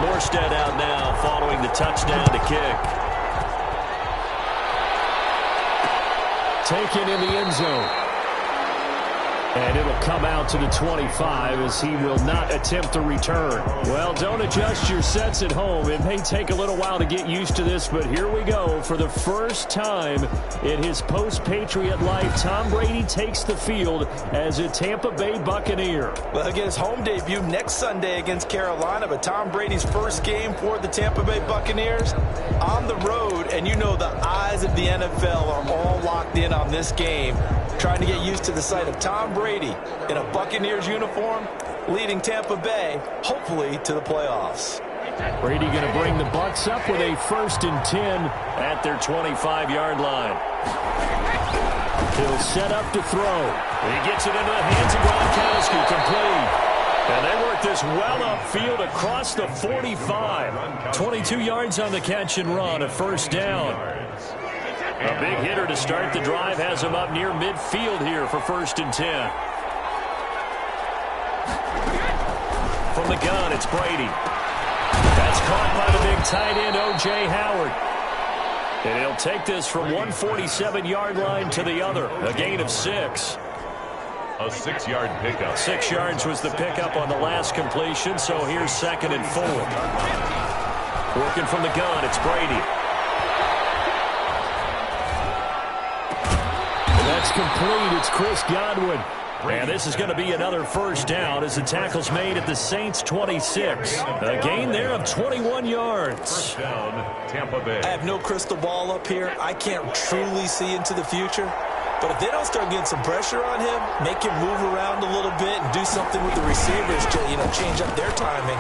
Morstead out now following the touchdown to kick. Taken in the end zone. And it'll come out to the 25 as he will not attempt to return. Well, don't adjust your sets at home. It may take a little while to get used to this, but here we go. For the first time in his post-Patriot life, Tom Brady takes the field as a Tampa Bay Buccaneer. Well, again, his home debut next Sunday against Carolina, but Tom Brady's first game for the Tampa Bay Buccaneers on the road, and you know the eyes of the NFL are all locked in on this game, trying to get used to the sight of Tom Brady in a Buccaneers uniform, leading Tampa Bay, hopefully, to the playoffs. Brady going to bring the Bucs up with a 1st and 10 at their 25-yard line. He'll set up to throw. He gets it into the hands of Gronkowski, complete. And they work this well upfield across the 45. 22 yards on the catch and run, a 1st down. A big hitter to start the drive has him up near midfield here for 1st and 10. From the gun, it's Brady. That's caught by the big tight end, O.J. Howard. And he'll take this from 147-yard line to the other. A gain of 6. A 6-yard pickup. 6 yards was the pickup on the last completion, so here's 2nd and 4. Working from the gun, it's Brady. That's complete. It's Chris Godwin. And this is going to be another 1st down as the tackle's made at the Saints' 26. A gain there of 21 yards. 1st down, Tampa Bay. I have no crystal ball up here. I can't truly see into the future. But if they don't start getting some pressure on him, make him move around a little bit and do something with the receivers to, change up their timing,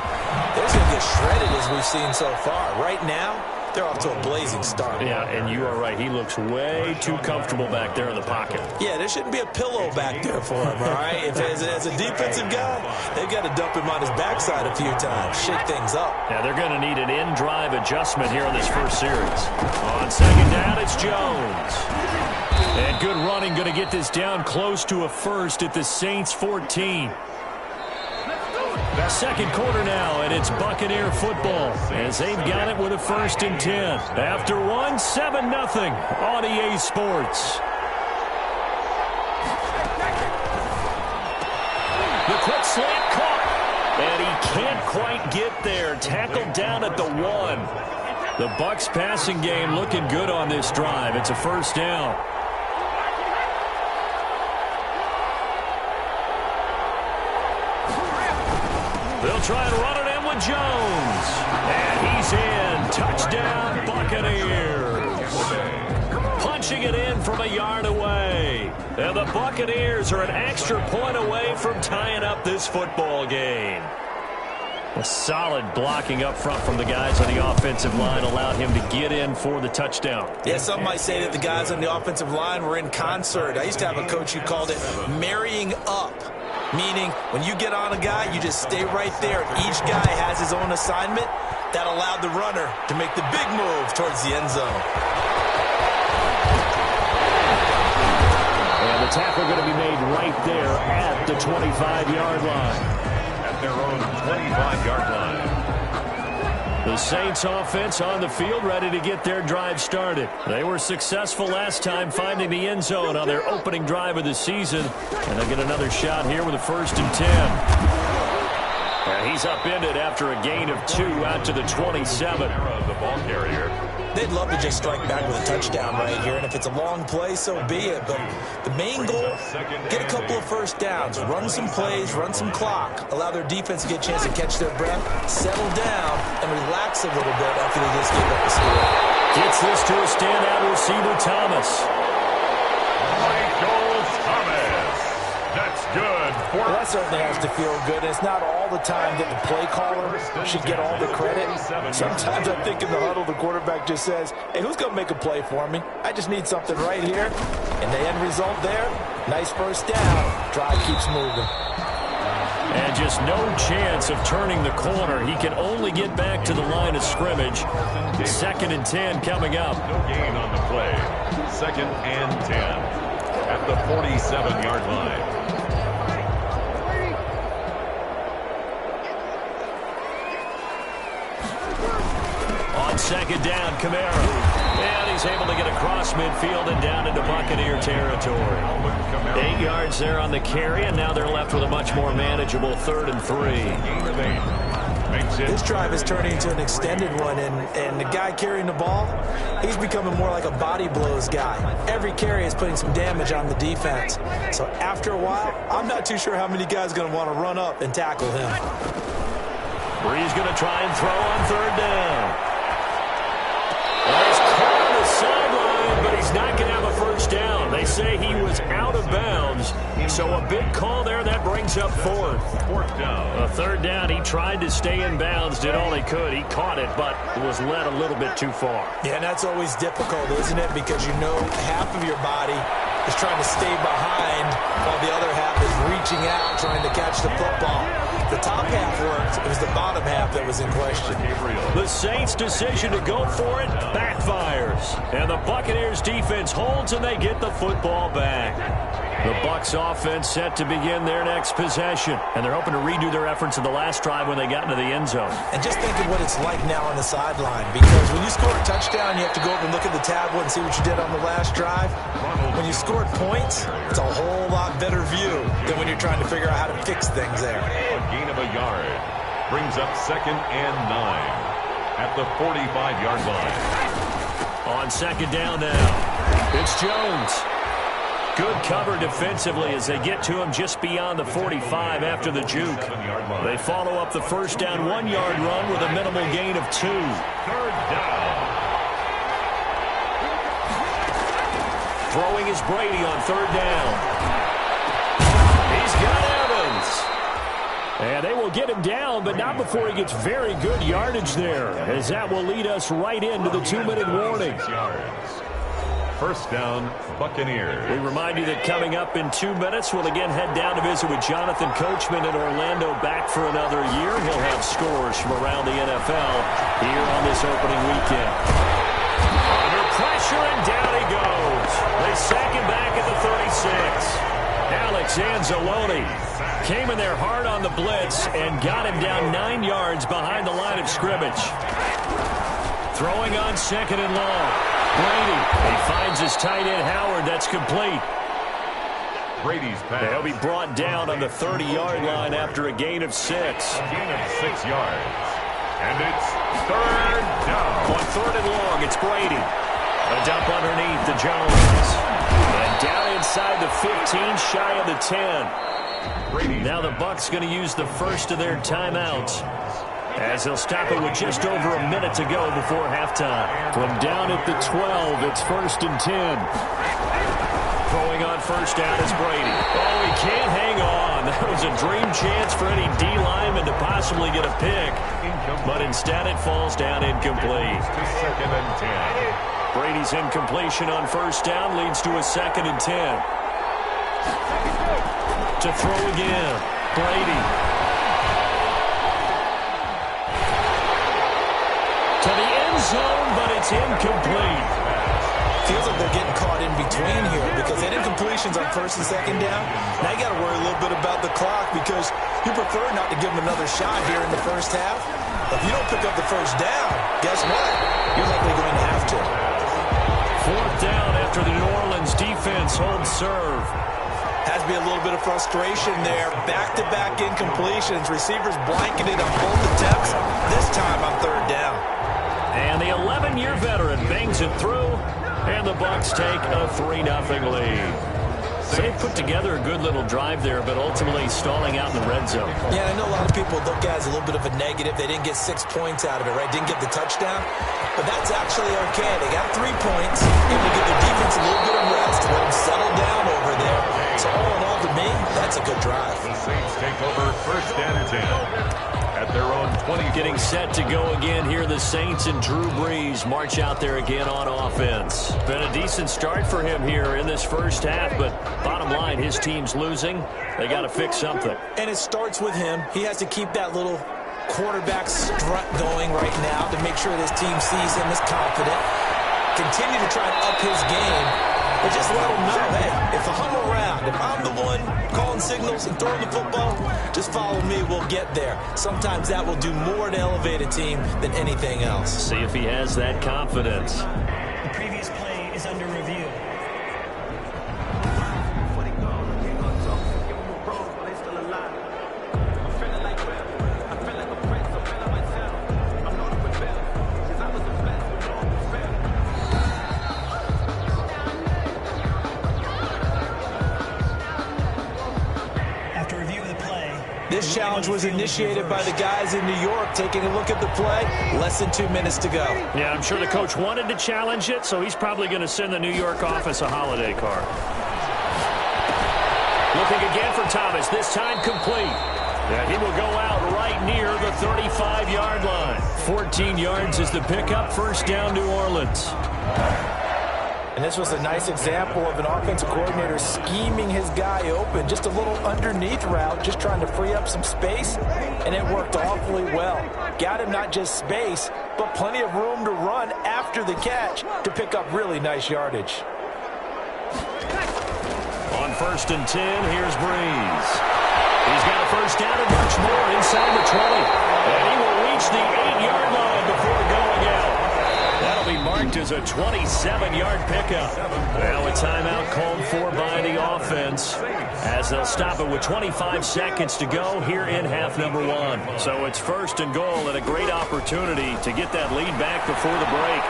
they're going to get shredded as we've seen so far. Right now, they're off to a blazing start. Yeah, and you are right. He looks way too comfortable back there in the pocket. Yeah, there shouldn't be a pillow back there for him, all right? If as a defensive guy, they've got to dump him on his backside a few times, shake things up. Yeah, they're going to need an in-drive adjustment here on this first series. On 2nd down, it's Jones. And good running, going to get this down close to a 1st at the Saints' 14. 2nd quarter now, and it's Buccaneer football as they've got it with a 1st and 10. After 1, 7-0 on EA Sports. The quick slant caught, and he can't quite get there. Tackled down at the 1. The Bucs passing game looking good on this drive. It's a 1st down. They'll try and run it in with Jones. And he's in. Touchdown, Buccaneers. Punching it in from a yard away. And the Buccaneers are an extra point away from tying up this football game. A solid blocking up front from the guys on the offensive line allowed him to get in for the touchdown. Yeah, some might say that the guys on the offensive line were in concert. I used to have a coach who called it marrying up. Meaning, when you get on a guy, you just stay right there. Each guy has his own assignment. That allowed the runner to make the big move towards the end zone. And the tackle going to be made right there at the 25-yard line. At their own 25-yard line. The Saints offense on the field ready to get their drive started. They were successful last time finding the end zone on their opening drive of the season. And they'll get another shot here with a 1st and 10. And he's upended after a gain of 2 out to the 27. The ball carrier. They'd love to just strike back with a touchdown right here. And if it's a long play, so be it. But the main goal, get a couple of 1st downs, run some plays, run some clock, allow their defense to get a chance to catch their breath, settle down, and relax a little bit after they just give up the score. Gets this to a standout receiver, Thomas. Michael Thomas. That's good. Well, that certainly has to feel good. And it's not all the time that the play caller should get all the credit. Sometimes I think in the huddle, the quarterback just says, hey, who's going to make a play for me? I just need something right here. And the end result there, nice 1st down. Drive keeps moving. And just no chance of turning the corner. He can only get back to the line of scrimmage. 2nd and 10 coming up. No gain on the play. 2nd and 10 at the 47-yard line. second down, Kamara. And he's able to get across midfield and down into Buccaneer territory. 8 yards there on the carry, and now they're left with a much more manageable 3rd and 3. This drive is turning into an extended one, and the guy carrying the ball, he's becoming more like a body blows guy. Every carry is putting some damage on the defense. So after a while, I'm not too sure how many guys are going to want to run up and tackle him. Bree's going to try and throw on 3rd down. Well, he's caught on the sideline, but he's not going to have a first down. They say he was out of bounds, so a big call there. That brings up 4th. 4th down. A 3rd down, he tried to stay in bounds, did all he could. He caught it, but was led a little bit too far. Yeah, and that's always difficult, isn't it? Because you know half of your body is trying to stay behind while the other half is reaching out, trying to catch the football. The top half worked. It was the bottom half that was in question. The Saints' decision to go for it backfires. And the Buccaneers' defense holds, and they get the football back. The Bucs offense set to begin their next possession. And they're hoping to redo their efforts in the last drive when they got into the end zone. And just think of what it's like now on the sideline. Because when you score a touchdown, you have to go over and look at the tablet and see what you did on the last drive. When you scored points, it's a whole lot better view than when you're trying to figure out how to fix things there. A gain of a yard brings up 2nd and 9 at the 45-yard line. On 2nd down now, it's Jones. Good cover defensively as they get to him just beyond the 45 after the juke. They follow up the first down 1-yard run with a minimal gain of 2. 3rd down. Throwing is Brady on 3rd down. He's got Evans. And they will get him down, but not before he gets very good yardage there, as that will lead us right into the 2-minute warning. 6 yards. First down, Buccaneers. We remind you that coming up in 2 minutes, we'll again head down to visit with Jonathan Coachman in Orlando, back for another year. He'll have scores from around the NFL here on this opening weekend. Under pressure, and down he goes. They sack him back at the 36. Alex Anzalone came in there hard on the blitz and got him down 9 yards behind the line of scrimmage. Throwing on 2nd and long. Brady, he finds his tight end Howard. That's complete. Brady's pass. He'll be brought down on the 30-yard line after a gain of 6. A gain of 6 yards. And it's 3rd down. On 3rd and long, it's Brady. A dump underneath to Jones. And down inside the 15, shy of the 10. Brady's now the Bucs going to use the first of their timeouts, as they'll stop it with just over a minute to go before halftime. From down at the 12, it's 1st and 10. Throwing on 1st down is Brady. Oh, he can't hang on. That was a dream chance for any D lineman to possibly get a pick. But instead it falls down incomplete. to 2nd and 10. Brady's incompletion on 1st down leads to a 2nd and 10. To throw again, Brady. To the end zone, but it's incomplete. Feels like they're getting caught in between here because they had incompletions on 1st and 2nd down. Now you got to worry a little bit about the clock because you prefer not to give them another shot here in the first half. If you don't pick up the 1st down, guess what? You're likely going to have to. 4th down after the New Orleans defense holds serve. Has to be a little bit of frustration there. Back-to-back incompletions. Receivers blanketed on both attempts, this time on 3rd down. And the 11-year veteran bangs it through, and the Bucs take a 3-0 lead. So they put together a good little drive there, but ultimately stalling out in the red zone. Yeah, I know a lot of people look at it as a little bit of a negative. They didn't get 6 points out of it, right? Didn't get the touchdown. But that's actually okay. They got 3 points. Able to give their defense a little bit of rest, let them settle down over there. So all in all, to me, that's a good drive. The Saints take over 1st and 10. At their own 20. Getting set to go again here. The Saints and Drew Brees march out there again on offense. Been a decent start for him here in this first half, but bottom line, his team's losing. They got to fix something. And it starts with him. He has to keep that little quarterback strut going right now to make sure this team sees him as confident. Continue to try and up his game. but just let them know, hey, if I'm around, if I'm the one calling signals and throwing the football, just follow me, we'll get there. Sometimes that will do more to elevate a team than anything else. See if he has that confidence. The previous play is under review. This challenge was initiated by the guys in New York. Taking a look at the play, less than 2 minutes to go. Yeah, I'm sure the coach wanted to challenge it, so he's probably going to send the New York office a holiday card. Looking again for Thomas, this time complete. And he will go out right near the 35-yard line. 14 yards is the pickup, first down, New Orleans. And this was a nice example of an offensive coordinator scheming his guy open. Just a little underneath route, just trying to free up some space, and it worked awfully well. Got him not just space, but plenty of room to run after the catch to pick up really nice yardage. On 1st and 10, here's Breeze. He's got a first down and much more inside the 20. And he will reach the 8-yard line before going out. That'll be marked as a 27-yard pickup. Now a timeout called for by the offense as they'll stop it with 25 seconds to go here in half number 1. So it's 1st and goal and a great opportunity to get that lead back before the break.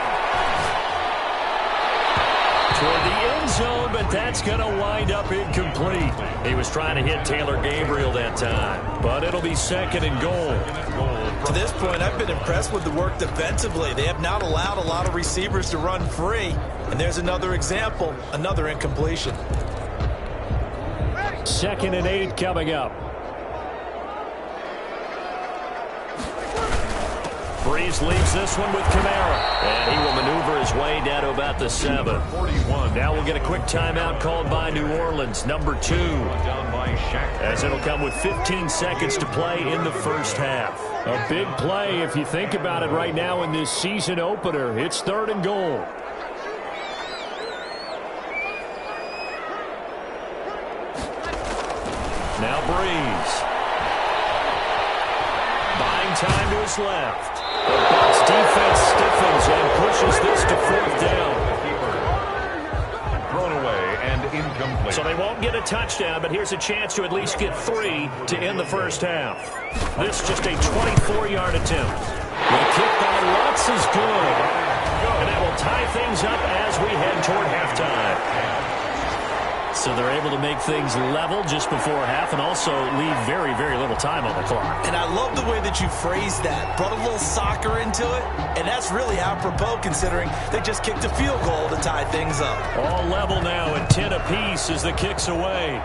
Toward the end zone, but that's going to wind up incomplete. He was trying to hit Taylor Gabriel that time, but it'll be 2nd and goal. To this point, I've been impressed with the work defensively. They have not allowed a lot of receivers to run free. And there's another example, another incompletion. 2nd and 8 coming up. Breeze leaves this one with Kamara. And he will maneuver his way down to about the 7. Now we'll get a quick timeout called by New Orleans, number 2. As it'll come with 15 seconds to play in the first half. A big play if you think about it right now in this season opener. It's 3rd and goal. Now Breeze. Buying time to his left. The Bucs defense stiffens and pushes this to 4th down. Thrown away and incomplete. So they won't get a touchdown, but here's a chance to at least get 3 to end the first half. This just a 24-yard attempt. The kick by Lutz is good. And that will tie things up as we head toward halftime. So they're able to make things level just before half and also leave very, very little time on the clock. And I love the way that you phrased that. Brought a little soccer into it, and that's really apropos considering they just kicked a field goal to tie things up. All level now at 10 apiece as the kick's away.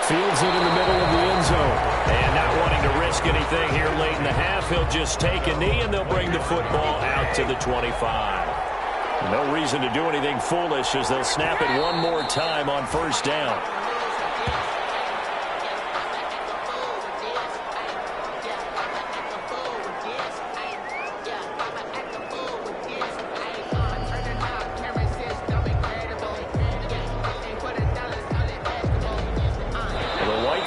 Fields it in the middle of the end zone. And not wanting to risk anything here late in the half, he'll just take a knee and they'll bring the football out to the 25. No reason to do anything foolish as they'll snap it one more time on 1st down.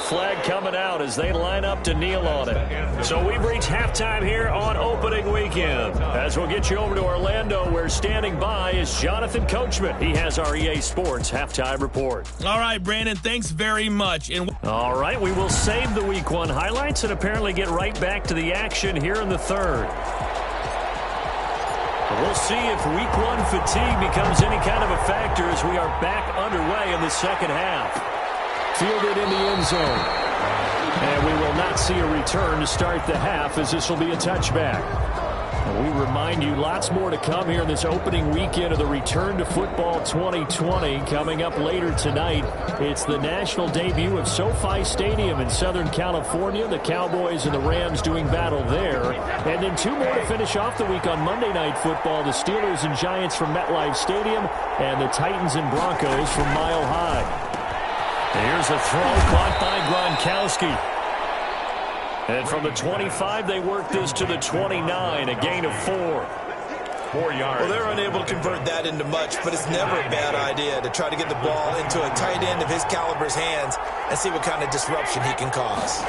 Flag coming out as they line up to kneel on it. So we've reached halftime here on opening weekend. As we'll get you over to Orlando, where standing by is Jonathan Coachman. He has our EA Sports halftime report. All right, Brandon, thanks very much. All right, we will save the Week 1 highlights and apparently get right back to the action here in the 3rd. We'll see if Week 1 fatigue becomes any kind of a factor as we are back underway in the 2nd half. Fielded in the end zone. And we will not see a return to start the half as this will be a touchback. And we remind you lots more to come here in this opening weekend of the Return to Football 2020. Coming up later tonight, it's the national debut of SoFi Stadium in Southern California. The Cowboys and the Rams doing battle there. And then 2 more to finish off the week on Monday Night Football. The Steelers and Giants from MetLife Stadium and the Titans and Broncos from Mile High. Here's a throw caught by Gronkowski. And from the 25, they work this to the 29, a gain of 4. 4 yards. Well, they're unable to convert that into much, but it's never a bad idea to try to get the ball into a tight end of his caliber's hands and see what kind of disruption he can cause.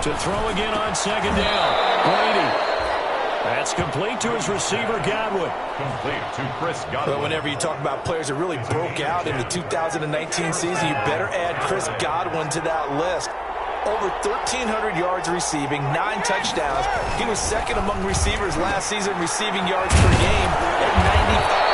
To throw again on second down. Brady. That's complete to his receiver, Godwin. Complete to Chris Godwin. But whenever you talk about players that really broke out in the 2019 season, you better add Chris Godwin to that list. Over 1,300 yards receiving, 9 touchdowns. He was second among receivers last season receiving yards per game at 95.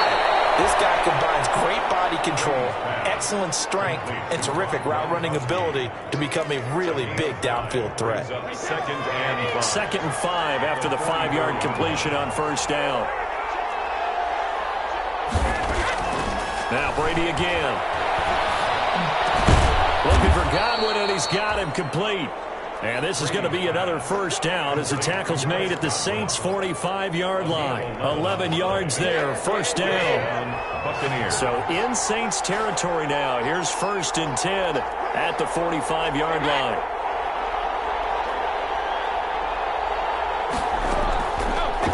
This guy combines great body control, excellent strength, and terrific route running ability to become a really big downfield threat. Second and 5 after the 5-yard completion on first down. Now Brady again. Looking for Godwin, and he's got him complete. And this is going to be another first down as the tackle's made at the Saints' 45-yard line. 11 yards there, first down. Buccaneers. So in Saints territory now. Here's 1st and 10 at the 45-yard line.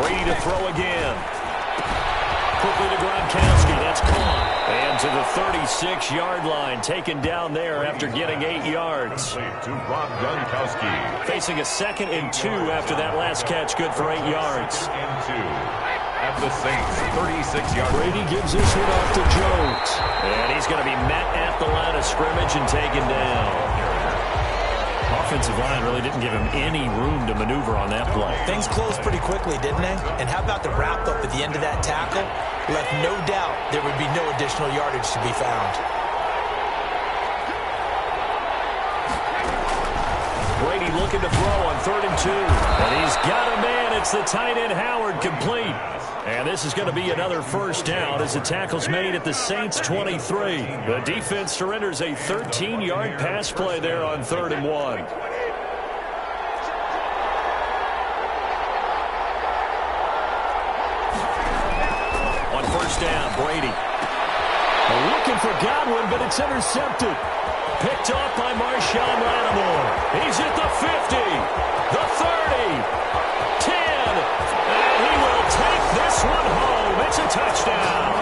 Brady to throw again. Quickly to Gronkowski. That's caught. And to the 36-yard line. Taken down there after getting 8 yards. To Rob Gronkowski. Facing a 2nd and 2 after that last catch. Good for 8 yards. And 2 at the Saints' 36-yard line. Brady gives this one off to Jones. And he's going to be met at the line of scrimmage and taken down. Offensive line really didn't give him any room to maneuver on that play. Things closed pretty quickly, didn't they? And how about the wrap-up at the end of that tackle? Left no doubt there would be no additional yardage to be found. Brady looking to throw on 3rd and 2. And he's got a man. It's the tight end Howard complete. And this is going to be another first down as the tackle's made at the Saints' 23. The defense surrenders a 13-yard pass play there on 3rd and 1. On first down, Brady. Looking for Godwin, but it's intercepted. Picked off by Marshawn Lattimore. He's at the 50, the 30, 10, and he will take this one home. It's a touchdown.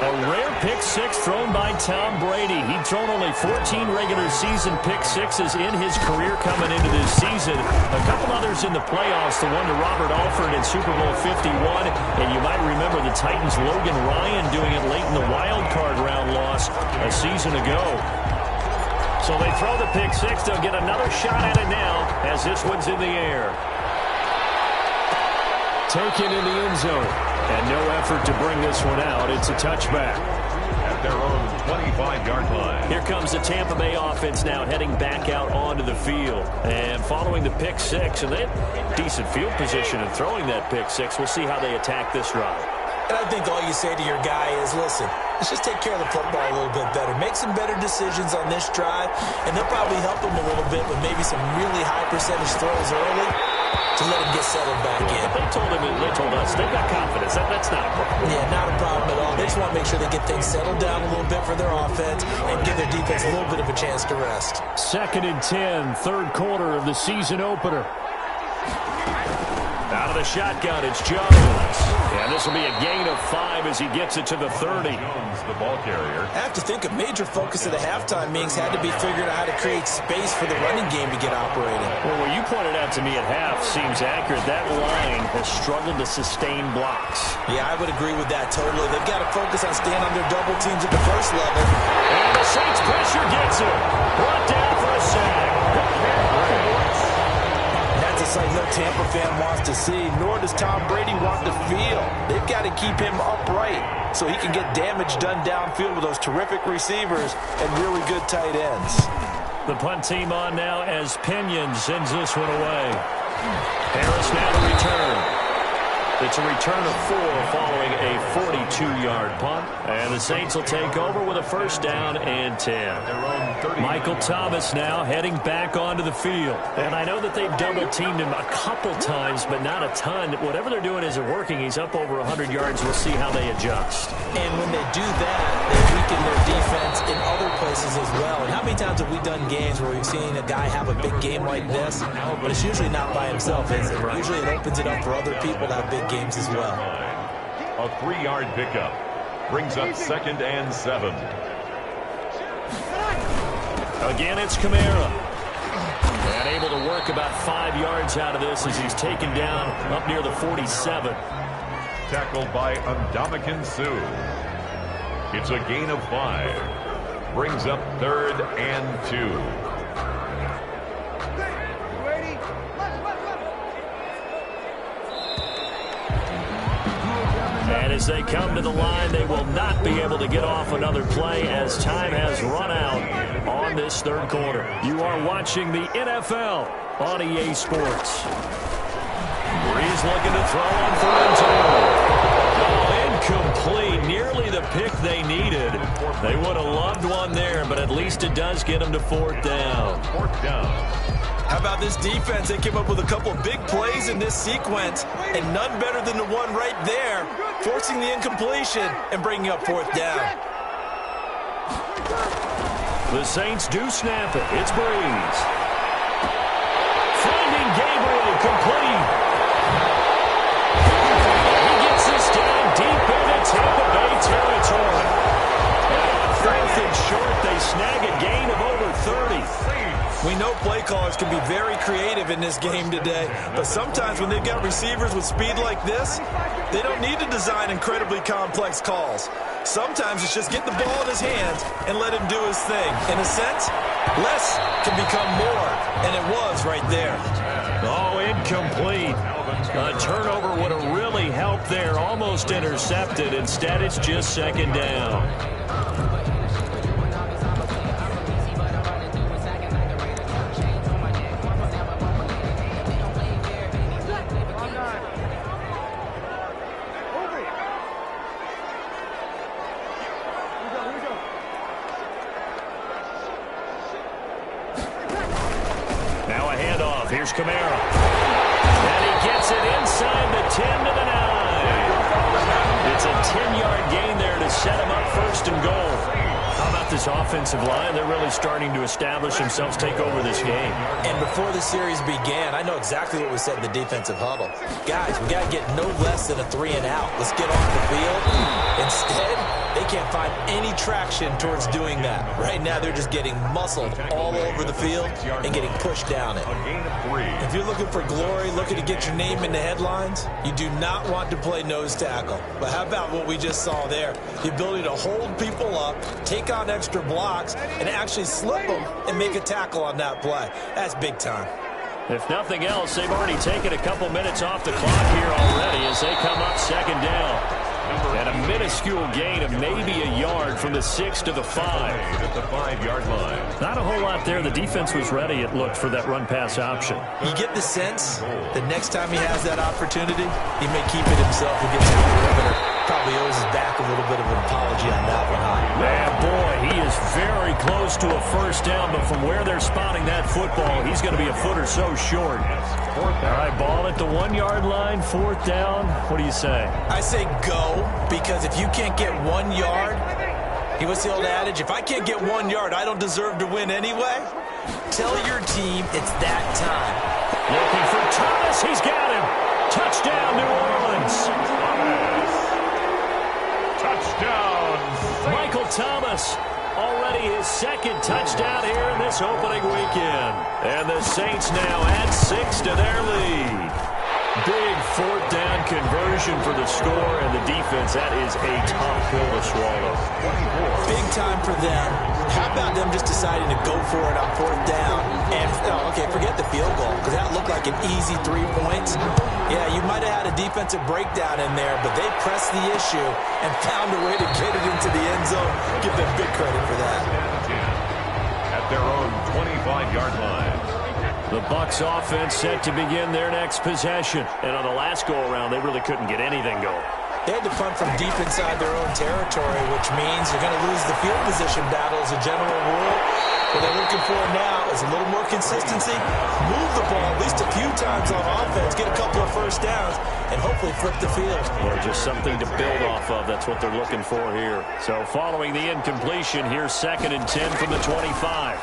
A rare pick six thrown by Tom Brady. He'd thrown only 14 regular season pick sixes in his career coming into this season. A couple others in the playoffs, the one to Robert Alford in Super Bowl 51. And you might remember the Titans' Logan Ryan doing it late in the wild card round loss a season ago. So they throw the pick six. They'll get another shot at it now as this one's in the air. Taken in the end zone. And no effort to bring this one out. It's a touchback. At their own 25-yard line. Here comes the Tampa Bay offense now heading back out onto the field. And following the pick six, and they have decent field position in throwing that pick six. We'll see how they attack this drive. And I think all you say to your guy is, listen, let's just take care of the football a little bit better. Make some better decisions on this drive, and they'll probably help him a little bit with maybe some really high percentage throws early to let him get settled back in. They told us they've got confidence. That's not a problem. Yeah, not a problem at all. They just want to make sure they get things settled down a little bit for their offense and give their defense a little bit of a chance to rest. 2nd and 10, third quarter of the season opener. Out of the shotgun, it's Jones. And this will be a gain of 5 as he gets it to the 30. Jones, the ball carrier. I have to think a major focus of the halftime meetings had to be figuring out how to create space for the running game to get operating. Well, what you pointed out to me at half seems accurate. That line has struggled to sustain blocks. Yeah, I would agree with that totally. They've got to focus on staying on their double teams at the first level. And the Saints pressure gets him. Brought down for a sack. That's a sight no Tampa fan wants to see, nor does Tom Brady want to feel. They've got to keep him upright so he can get damage done downfield with those terrific receivers and really good tight ends. The punt team on now as Pinion sends this one away. Harris now to return. It's a return of 4 following a 42-yard punt. And the Saints will take over with a first down and 10. Michael Thomas now heading back onto the field. And I know that they've double-teamed him a couple times, but not a ton. Whatever they're doing isn't working. He's up over 100 yards. We'll see how they adjust. And when they do that, they weaken their defense in other places as well. And how many many times have we done games where we've seen a guy have a big game like this, but it's usually not by himself, is it? Usually it opens it up for other people to have big games as well. A 3-yard pickup brings up 2nd and 7. Again, it's Kamara. And able to work about 5 yards out of this as he's taken down up near the 47. Tackled by Coachyoung62. It's a gain of 5. Brings up 3rd and 2. And as they come to the line, they will not be able to get off another play as time has run out on this 3rd quarter. You are watching the NFL on EA Sports. Breeze looking to throw on 4th and 2. Oh, incomplete. Nearly the pick they needed. They would have loved one there, but at least it does get them to 4th down. 4th down. How about this defense? They came up with a couple of big plays in this sequence, and none better than the one right there, forcing the incompletion and bringing up 4th down. The Saints do snap it. It's Breeze. Finding Gabriel, complete. He gets this down deep into Tampa Bay territory. And on 4th and short, they snag a gain of over 30. We know play callers can be very creative in this game today, but sometimes when they've got receivers with speed like this, they don't need to design incredibly complex calls. Sometimes it's just get the ball in his hands and let him do his thing. In a sense, less can become more, and it was right there. Oh, incomplete. A turnover would have really helped there. Almost intercepted. Instead, it's just 2nd down. Here's Kamara. And he gets it inside the 10 to the 9. It's a 10-yard gain there to set him up 1st and goal. How about this offensive line? They're really starting to establish themselves, take over this game. And before the series began, I know exactly what was said in the defensive huddle. Guys, we got to get no less than a 3 and out. Let's get off the field. Instead, they can't find any traction towards doing that. Right now, they're just getting muscled all over the field and getting pushed down it. A gain of 3. If you're looking for glory, looking to get your name in the headlines, you do not want to play nose tackle. But how about what we just saw there? The ability to hold people up, take on extra blocks, and actually slip them and make a tackle on that play. That's big time. If nothing else, they've already taken a couple minutes off the clock here already as they come up 2nd down. And a minuscule gain of maybe a yard from the 6 to the 5. At the 5-yard line. Not a whole lot there. The defense was ready, it looked, for that run-pass option. You get the sense that next time he has that opportunity, he may keep it himself and get to the perimeter. Probably owes his back a little bit of an apology on that one, huh? Man, boy, he is very close to a 1st down, but from where they're spotting that football, he's going to be a foot or so short. All right, ball at the 1-yard line, 4th down. What do you say? I say go, because if you can't get 1 yard, what's the old adage? If I can't get 1 yard, I don't deserve to win anyway. Tell your team it's that time. Looking for Thomas. He's got him. Touchdown, New Orleans. Touchdown. Michael Thomas, already his 2nd touchdown here in this opening weekend. And the Saints now add 6 to their lead. Big 4th down conversion for the score, and the defense, that is a tough pill to swallow. Big time for them. How about them just deciding to go for it on 4th down? And, okay, forget the field goal, because that looked like an easy 3 points. Yeah, you might have had a defensive breakdown in there, but they pressed the issue and found a way to get it into the end zone. Give them big credit for that. At their own 25-yard line. The Bucs offense set to begin their next possession. And on the last go-around, they really couldn't get anything going. They had to punt from deep inside their own territory, which means you're going to lose the field position battle as a general rule. What they're looking for now is a little more consistency, move the ball at least a few times on offense, get a couple of first downs, and hopefully flip the field. Or just something to build off of. That's what they're looking for here. So following the incompletion, here's 2nd and 10 from the 25.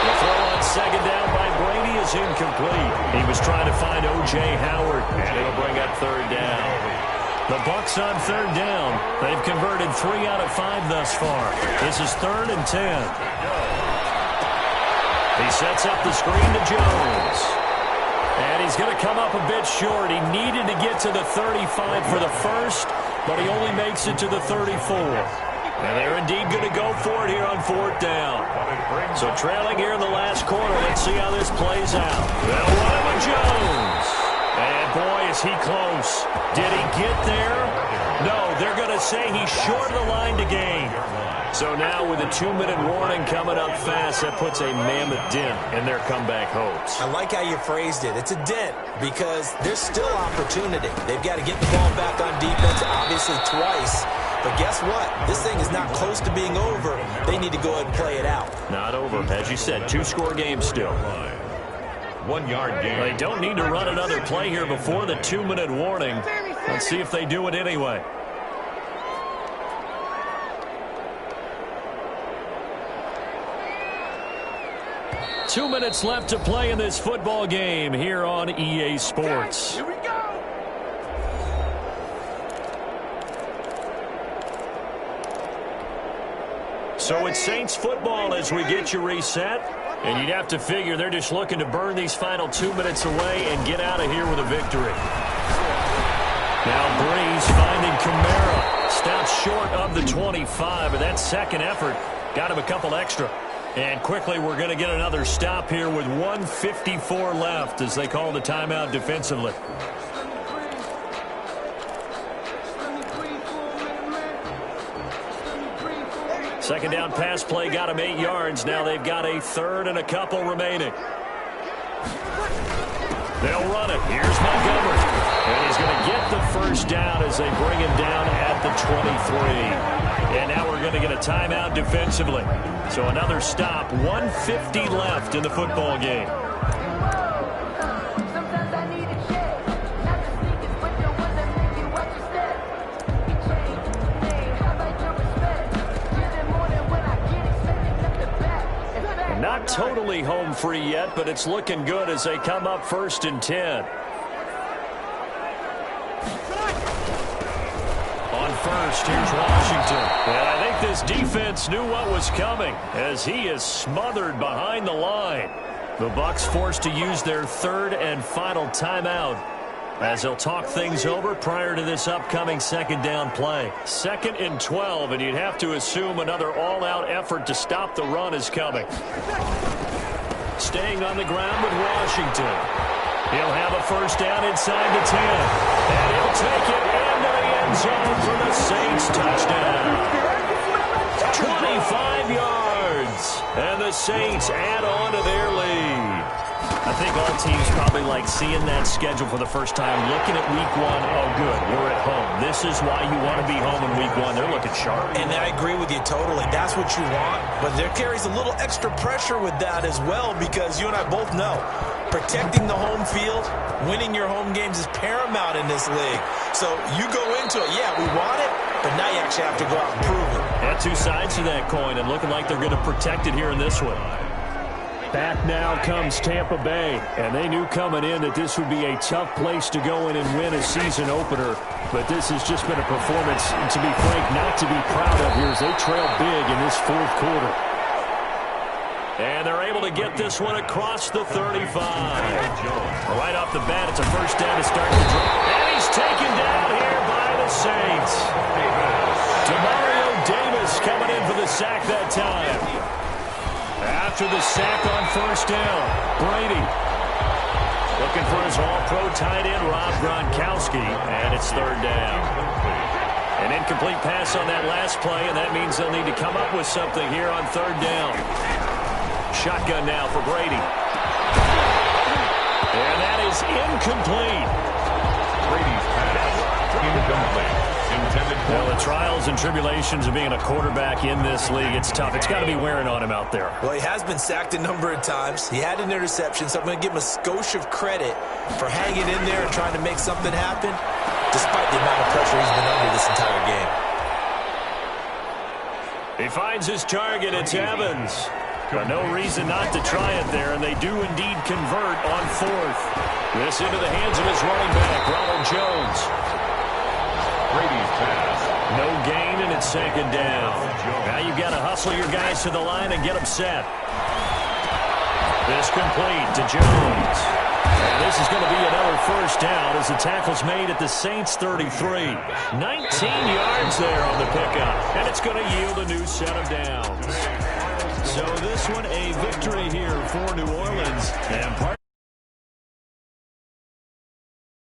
The throw on 2nd down by Brady is incomplete. He was trying to find O.J. Howard, and it'll bring up 3rd down. The Bucs on 3rd down. They've converted 3 out of 5 thus far. This is 3rd and 10. He sets up the screen to Jones. And he's going to come up a bit short. He needed to get to the 35 for the first, but he only makes it to the 34. And they're indeed going to go for it here on 4th down. So trailing here in the last quarter. Let's see how this plays out. They'll run it with Jones. And boy, is he close. Did he get there? No, they're going to say he's short of the line to gain. So now with a 2-minute warning coming up fast, that puts a mammoth dent in their comeback hopes. I like how you phrased it. It's a dent because there's still opportunity. They've got to get the ball back on defense, obviously twice. But guess what? This thing is not close to being over. They need to go ahead and play it out. Not over. As you said, 2-score game still. 1-yard gain. They don't need to run another play here before the 2-minute warning. Let's see if they do it anyway. Two minutes left to play in this football game here on EA Sports. Here we go. So it's Saints football as we get you reset. And you'd have to figure they're just looking to burn these final 2 minutes away and get out of here with a victory. Now Breeze finding Kamara. Stops short of the 25, but that second effort got him a couple extra. And quickly we're going to get another stop here with 1:54 left as they call the timeout defensively. Second down pass play got him 8 yards. Now they've got a 3rd and a couple remaining. They'll run it. Here's Montgomery. And he's going to get the first down as they bring him down at the 23. And now we're going to get a timeout defensively. So another stop. 1:50 left in the football game. Not totally home free yet, but it's looking good as they come up 1st and 10. On first, here's Washington. And I think this defense knew what was coming as he is smothered behind the line. The Bucs forced to use their 3rd and final timeout as they'll talk things over prior to this upcoming 2nd down play. 2nd and 12, and you'd have to assume another all-out effort to stop the run is coming. Staying on the ground with Washington. He'll have a first down inside the 10. And he'll take it into the end zone for the Saints touchdown. 25 yards. And the Saints add on to their lead. I think all teams probably like seeing that schedule for the first time, looking at week 1. Oh, good, we're at home. This is why you want to be home in week 1. They're looking sharp. And I agree with you totally. That's what you want. But there carries a little extra pressure with that as well because you and I both know protecting the home field, winning your home games is paramount in this league. So you go into it, yeah, we want it, but now you actually have to go out and prove it. And 2 sides to that coin and looking like they're going to protect it here in this one. Back now comes Tampa Bay, and they knew coming in that this would be a tough place to go in and win a season opener, but this has just been a performance, to be frank, not to be proud of here as they trail big in this 4th quarter. And they're able to get this one across the 35. Right off the bat, it's a first down to start the drive. And he's taken down here by the Saints. Demario Davis coming in for the sack that time. After the sack on first down, Brady looking for his all-pro tight end, Rob Gronkowski, and it's 3rd down. An incomplete pass on that last play, and that means they'll need to come up with something here on 3rd down. Shotgun now for Brady. And that is incomplete. Brady's pass incomplete. intended for. Well, the trials and tribulations of being a quarterback in this league, it's tough. It's got to be wearing on him out there. Well, he has been sacked a number of times. He had an interception, so I'm going to give him a skosh of credit for hanging in there and trying to make something happen, despite the amount of pressure he's been under this entire game. He finds his target. It's Evans. But no reason not to try it there, and they do indeed convert on fourth. This into the hands of his running back, Ronald Jones. Brady's pass. No gain, and it's second down. Now you've got to hustle your guys to the line and get them set. This complete to Jones. And this is going to be another first down as the tackle's made at the Saints' 33. 19 yards there on the pickup, and it's going to yield a new set of downs. So this one a victory here for New Orleans. And